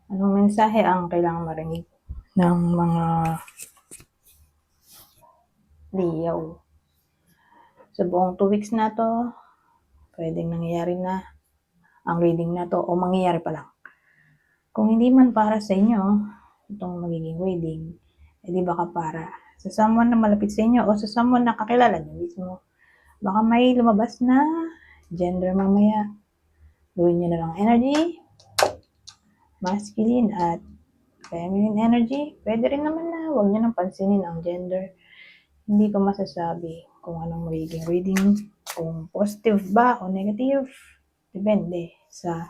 Anong mensahe ang kailangang marinig ng mga Leo? Sa buong 2 weeks na to, pwedeng nangyayari na ang reading na to o mangyayari pa lang. Kung hindi man para sa inyo, itong magiging reading, di baka para sa someone na malapit sa inyo o sa someone na kakilala niyo mismo. Baka may lumabas na gender mamaya. Gawin niyo na lang energy, masculine at feminine energy. Pwede rin naman na huwag niyo nang pansinin ang gender. Hindi ko masasabi kung anong magiging reading, kung positive ba o negative. Depende sa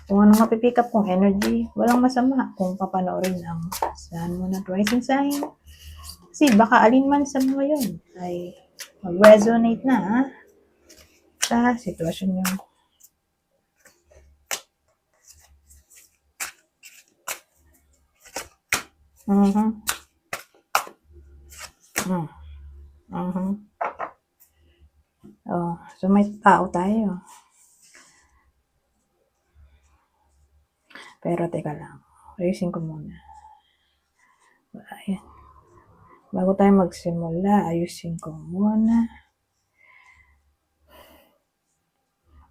kung anong mapipick up kong energy. Walang masama kung papanoorin ang Sun, Moon at Rising sign. Kasi baka alin man sa mga yun ay mag-resonate na sa sitwasyon nyo. Oh, so may tao tayo. Pero teka lang, ayusin ko muna. Ayan. Bago tayo magsimula, ayusin ko muna.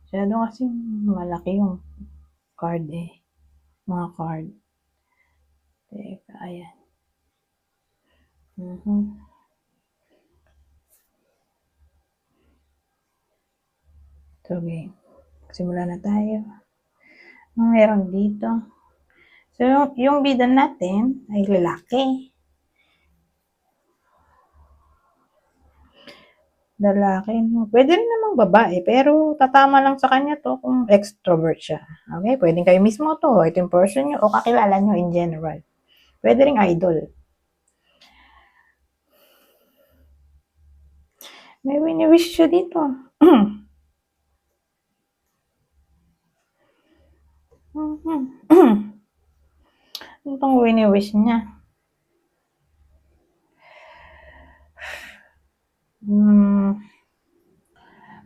Masyado kasi malaki yung card eh. Mga card. Teka, ayan. So, okay. Simula na tayo. Meron dito. So, yung bida natin ay lalaki. Lalaki. Pwede rin namang babae, pero tatama lang sa kanya to kung extrovert siya. Okay? Pwedeng kayo mismo to. Ito yung person nyo o kakilala nyo in general. Pwede ring idol. May wini-wish siya dito. Itong wini-wish niya.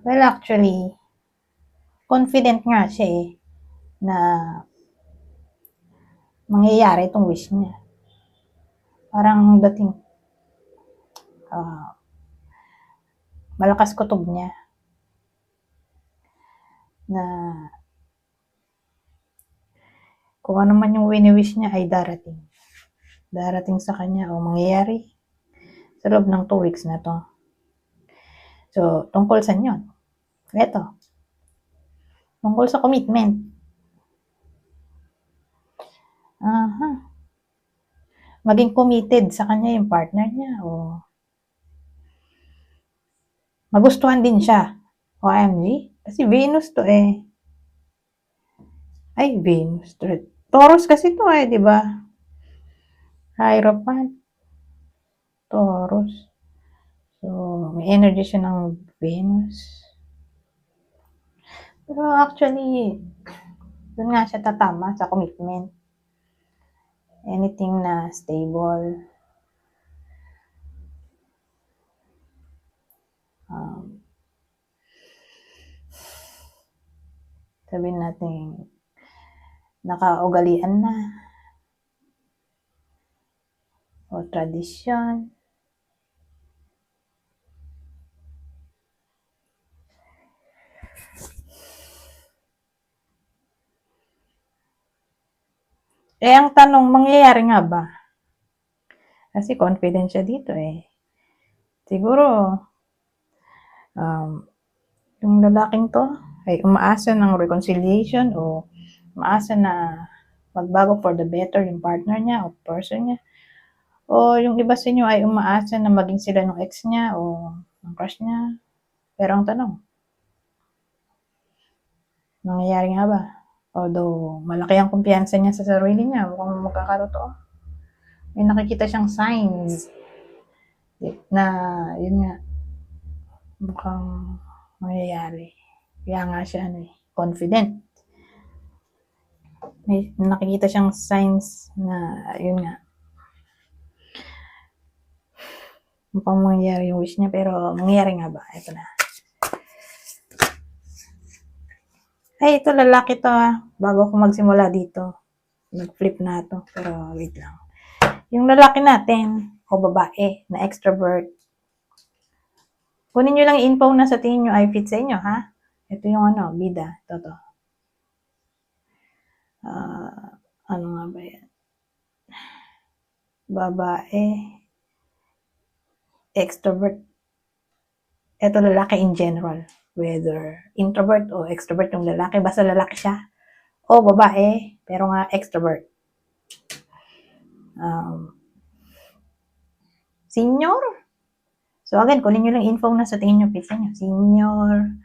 Well, actually, confident nga siya eh, na mangyayari itong wish niya. Parang dating malakas kutob niya na kung ano man yung wini-wish niya ay darating. Darating sa kanya o mangyayari sa loob ng 2 weeks na to. So, tungkol sa yun? Ito. Tungkol sa commitment. Maging committed sa kanya yung partner niya o magustuhan din siya. OMG. Kasi Venus to eh. Ay, Venus. Taurus kasi to eh, di ba? Hierophant. Taurus. So, may energy siya ng Venus. Pero actually, dun nga siya tatama sa commitment. Anything na stable. Sabihin natin, nakaugalian na. O tradisyon. Ang tanong, mangyayari nga ba? Kasi confident siya dito eh. Siguro, yung lalaking to ay umaasa ng reconciliation o umaasa na magbago for the better yung partner niya o person niya. O yung iba sa inyo ay umaasa na maging sila ng ex niya o ng crush niya. Pero ang tanong, nangyayari nga ba? Although, malaki ang kumpiyansa niya sa sarili niya, mukhang magkakatotoo. May nakikita siyang signs na, yun nga, mukhang mangyayari. Kaya nga siya, confident. May nakikita siyang signs na, yun nga, mukhang mangyayari yung wish niya, pero mangyayari nga ba? Ito na. Ay, ito lalaki to bago ko magsimula dito. Nag-flip na to. Pero wait lang. Yung lalaki natin, o babae, na extrovert. Kunin nyo lang info na sa tingin nyo ay fit sa inyo, ha? Ito yung bida. Ito. Ano nga ba yan? Babae, extrovert. Ito lalaki in general. Whether introvert o extrovert yung lalaki, basta lalaki siya. O babae, pero nga extrovert. Senior. So again, kunin nyo lang info na sa tingin nyo fit sa inyo. Senior.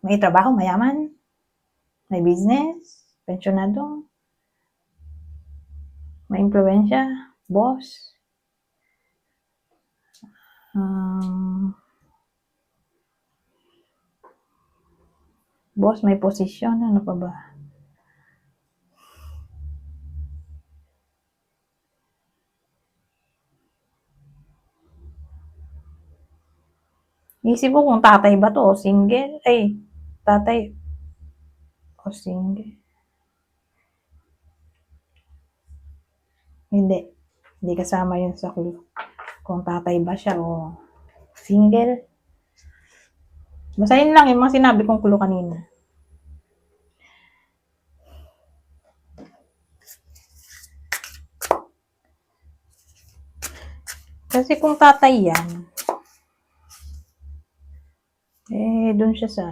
May trabaho, mayaman. May business. Pensyonado. May impluensya. Boss. Boss, may posisyon. Ano pa ba? Isip ko kung tatay ba to o single. Ay, tatay o single. Hindi. Hindi kasama yun sa clue. Kung tatay ba siya o single. Basahin lang yung mga sinabi kong clue kanina. Kasi kung tatay yan, dun siya sa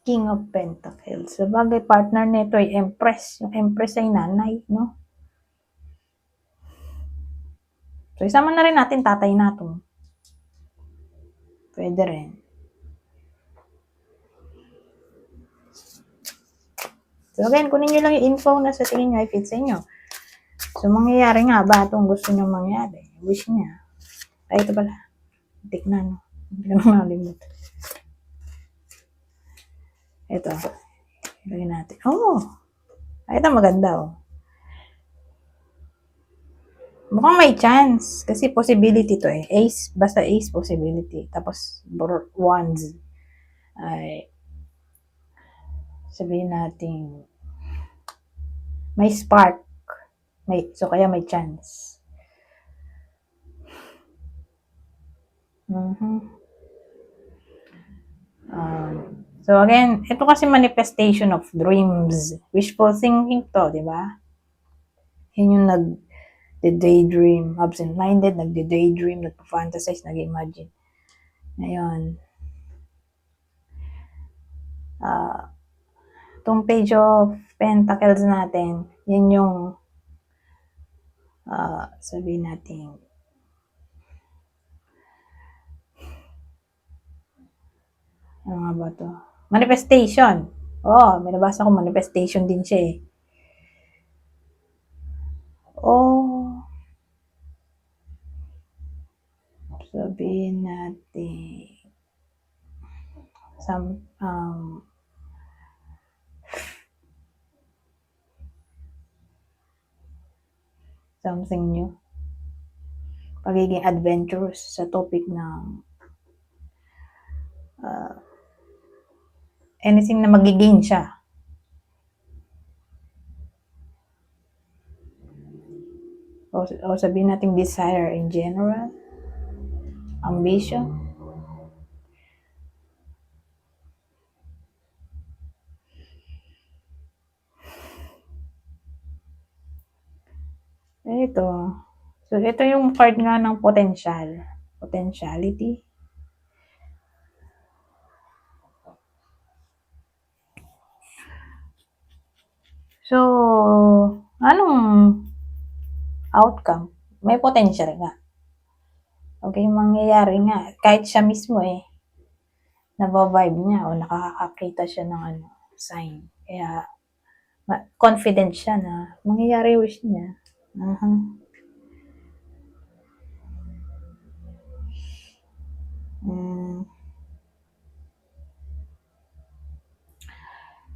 King of Pentacles. Sabagay, partner nito ay Empress. Yung Empress ay nanay, no? So, isama na rin natin tatay natin. Pwede rin. So, again, kunin nyo lang yung info na sa tingin nyo ay fit sa inyo. So, mangyayari nga ba itong gusto nyo mangyari? Wish niya. Ay, ito pala. Tik na, no? Hindi ka naman nakalimutan. Ito. Ilagay natin. Oh! Ay, ito maganda, oh. Mukhang may chance. Kasi possibility to eh. Ace, basta ace possibility. Tapos, wands. Ay, sabihin natin, may spark. So, kaya may chance. So, again, ito kasi manifestation of dreams. Wishful thinking to, di ba? Yun yung nag-daydream, absent-minded, nag-daydream, nag-fantasize, nag-imagine. Ngayon, itong page of pentacles natin, yun yung sabihin natin, ano nga ba to? Manifestation. Oh, may nabasa ko manifestation din siya eh. Oh, sabihin natin, something new. Pagiging adventurous sa topic ng anything na magigain siya. O sabihin natin desire in general. Ambition. Ito. So, ito yung card nga ng potential. Potentiality. So, anong outcome? May potential nga. Okay, mangyayari nga. Kahit siya mismo nabavibe niya o nakakakita siya ng sign. Kaya, confident siya na mangyayari wish niya.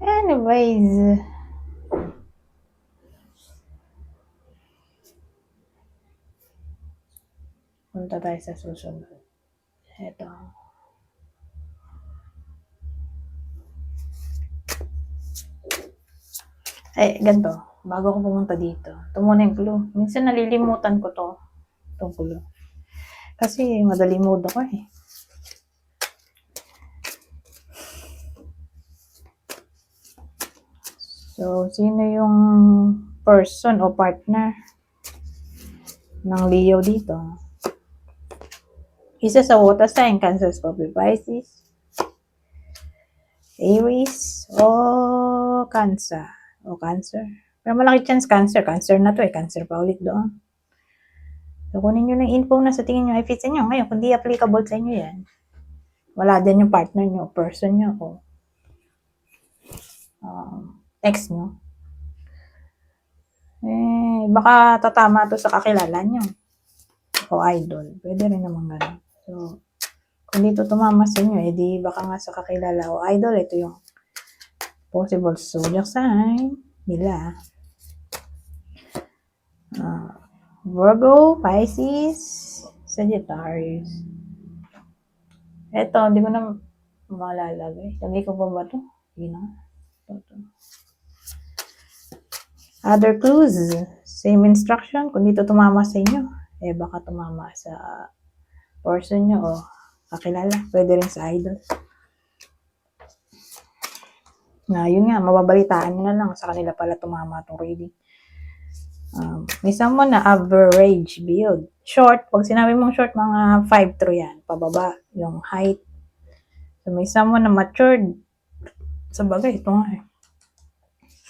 Anyways, Punta tayo sa susunod. Ito. Ganito. Bago ko pumunta dito. Ito muna yung clue. Minsan nalilimutan ko to. Itong clue. Kasi madali mood ako eh. So, sino yung person o partner ng Leo dito? Isa sa water sign, Cancer, Scorpio, Pisces, Aries, o Cancer. Pero malaki chance Cancer. Cancer na to eh. Cancer pa ulit doon. So, kunin nyo ng info na sa tingin nyo ay fit sa inyo. Ngayon, kung di applicable sa inyo yan, wala din yung partner nyo, person nyo, o ex nyo. Baka tatama to sa kakilala nyo. O idol. Pwede rin naman ganun. So, kung dito tumama sa inyo, edi baka nga sa kakilala o idol, ito yung possible zodiac sign nila. Virgo, Pisces, Sagittarius. Ito, hindi ko na malalagay. Lagay ko pa ba ito? Hindi na. Ito. Other clues, same instruction. Kung dito tumama sa inyo, baka tumama sa person nyo o kakilala. Pwede rin sa idol. Yun nga, mababalitaan nyo na lang sa kanila pala tumama itong reading. May someone na average build. Short, pag sinabi mong short, mga 5'3" yan. Pababa, yung height. So, may someone na matured. Sa bagay, ito nga eh.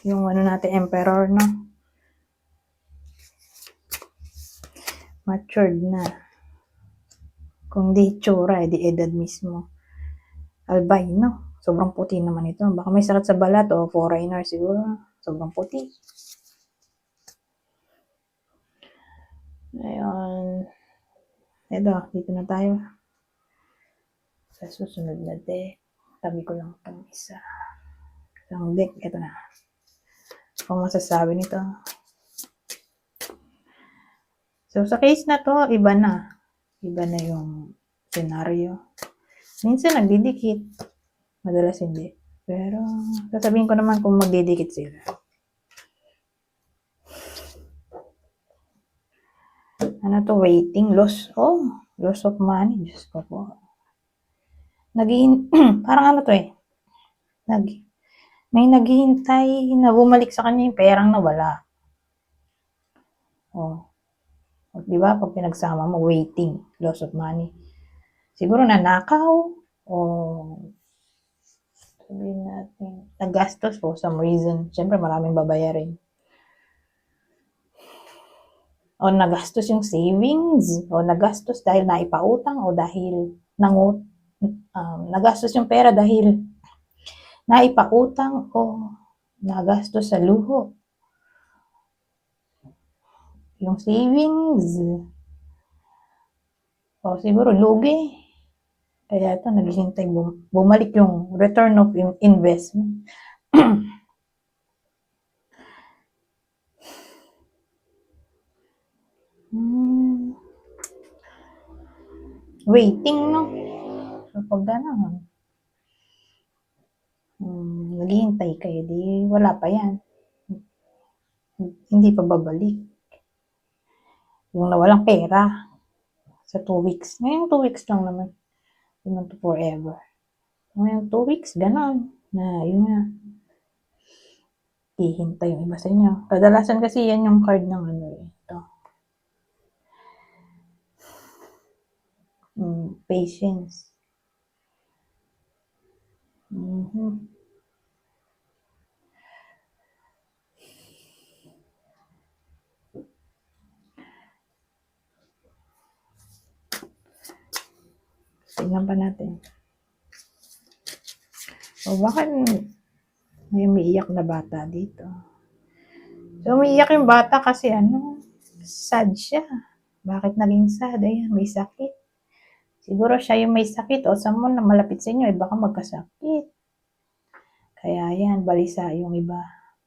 Yung ano natin, emperor, no? Matured na. Kung di tsura, di edad mismo. Albino. Sobrang puti naman ito. Baka may sakit sa balat o foreigner siguro. Sobrang puti. Ayun. Ito, dito na tayo. Sa susunod na deck. Tabi ko lang itong isa. Isang deck, ito na. Kung masasabi nito. So, sa case na to, iba na. Iba na yung scenario. Minsan nagdidikit. Madalas hindi. Pero, sasabihin ko naman kung magdidikit sila. Ano to? Waiting. Loss. Loss of money. Diyos ko po. Parang ano to eh. May naghihintay na bumalik sa kanya yung perang nawala. Di ba? Pag pinagsama mo, waiting. Loss of money. Siguro nanakaw. Sabihin natin, nagastos for some reason. Siyempre, maraming babayarin. O nagastos yung savings. O nagastos dahil naipautang. O dahil nagastos yung pera dahil naipautang. O nagastos sa luho. Yung savings. O siguro lugi. Kaya ito, naghihintay bumalik yung return of investment. Waiting, no? So, pag gano'n, naghihintay kayo, di wala pa yan. Hindi pa babalik. Yung nawalang pera sa 2 weeks. Ngayon, 2 weeks lang naman. Hindi naman to forever. Ngayon, 2 weeks, gano'n. Yun nga. Hihintay yung iba sa inyo. Kadalasan kasi yan yung card ng ito. Patience. Tingnan pa natin. Bakit may umiiyak na bata dito? So, umiiyak yung bata kasi sad siya. Bakit naging sad? Ayan, may sakit. Siguro siya yung may sakit o someone na malapit sa inyo, baka magkasakit. Kaya yan, balisa yung iba.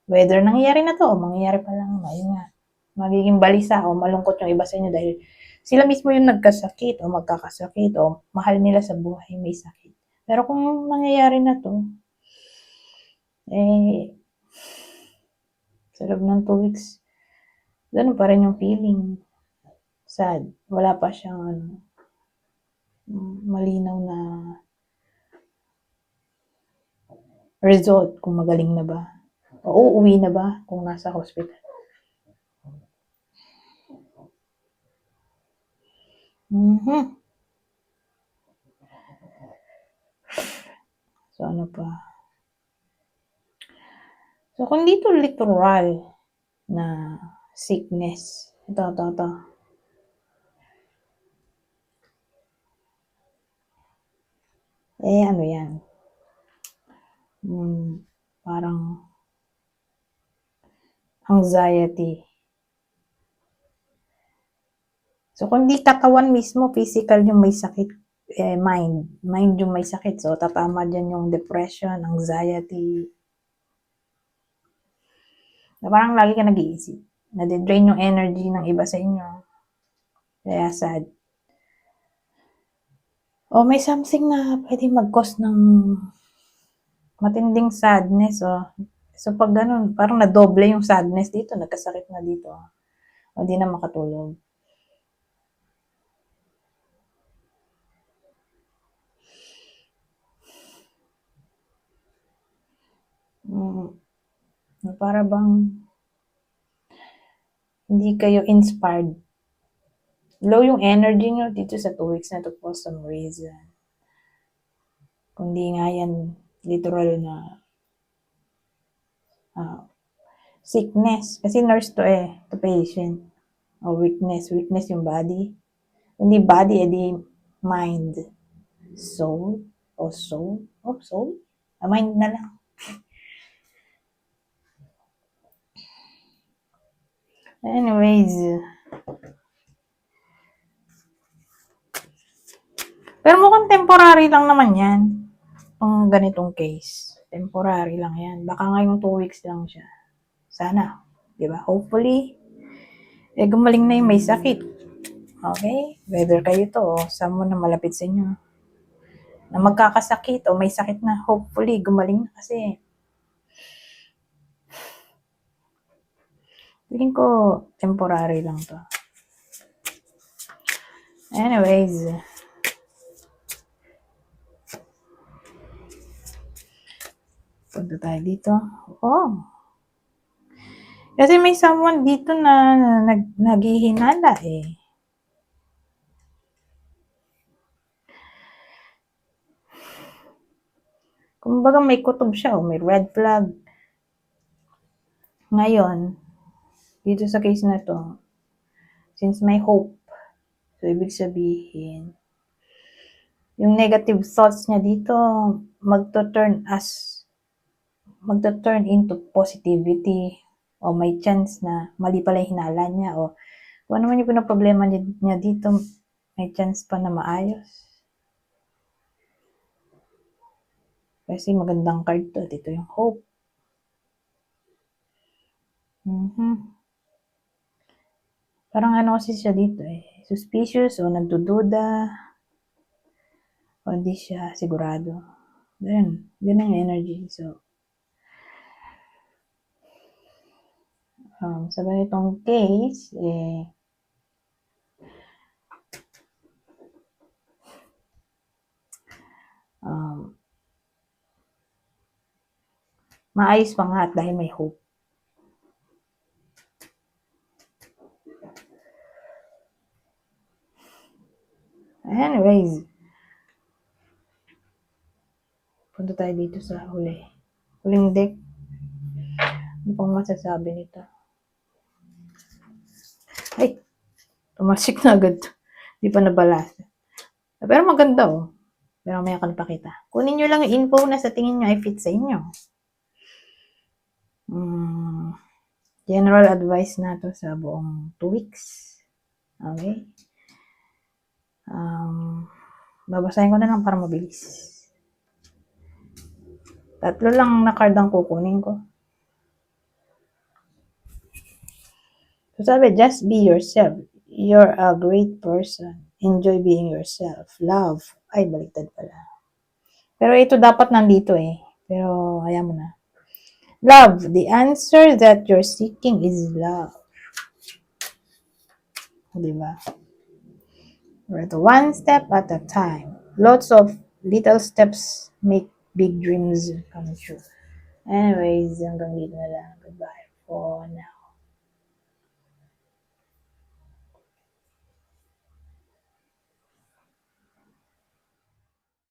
Whether nangyayari na to o mangyayari pa lang, ayun nga. Magiging balisa o malungkot yung iba sa inyo dahil Sila mismo yung nagkasakit o magkakasakit o mahal nila sa buhay may sakit. Pero kung nangyayari na to, eh, sa loob ng 2 weeks, ganun pa rin yung feeling. Sad. Wala pa siyang malinaw na result kung magaling na ba. O uuwi na ba kung nasa hospital. So, ano pa? So, kung dito literal na sickness, ito. Ano yan? Parang anxiety. So, kung di katawan mismo, physical yung may sakit, mind yung may sakit. So, tatama dyan yung depression, anxiety. So, parang lagi ka nag-iisip. Nade-drain yung energy ng iba sa inyo. Kaya sad. O may something na pwede mag-cause ng matinding sadness. So, pag ganun, parang nadoble yung sadness dito, nagkasakit na dito. O di na makatulog. Para bang hindi kayo inspired. Low yung energy nyo dito sa 2 weeks na to for some reason. Kundi nga yan, literal na sickness. Kasi nurse to to patient. O weakness yung body. Hindi body, edi mind. Soul. Soul? Mind na lang. Anyways. Pero mukhang temporary lang naman yan. Itong ganitong case. Temporary lang yan. Baka ngayong 2 weeks lang siya. Sana. Diba? Hopefully, gumaling na yung may sakit. Okay? Whether kayo to o someone na malapit sa inyo na magkakasakit o may sakit na, hopefully, gumaling na kasi feeling ko temporary lang to. Anyways, punta tayo dito. Kasi may someone dito na naghihinala Kumbaga may kutob siya o may red flag. Ngayon, dito sa case na to, since may hope, so ibig sabihin, yung negative thoughts niya dito, magto-turn into positivity o may chance na mali pala yung hinala niya o kung ano man yung pinaproblema niya dito, may chance pa na maayos. Kasi magandang card to. Dito yung hope. Parang ano kasi siya dito suspicious o nagdududa o hindi siya sigurado. Ganun yung energy. So, sa ganitong case, maayos pa nga at dahil may hope. Anyways, punta tayo dito sa huling deck. Ano pang masasabi nito? Ay, tumasik na agad. Di pa nabalasa. Pero maganda Pero may ako napakita. Kunin nyo lang yung info na sa tingin nyo ay fit sa inyo. General advice na to sa buong 2 weeks. Okay? Babasahin ko na lang para mabilis. 3 lang na card ang kukunin ko. So sabi, just be yourself. You're a great person. Enjoy being yourself. Love. Ay, baliktad pala. Pero ito dapat nandito eh. Pero, ayaw mo na. Love. The answer that you're seeking is love. Diba? Right. One step at a time. Lots of little steps make big dreams come true. Anyways, hanggang dito na lang. Goodbye for now.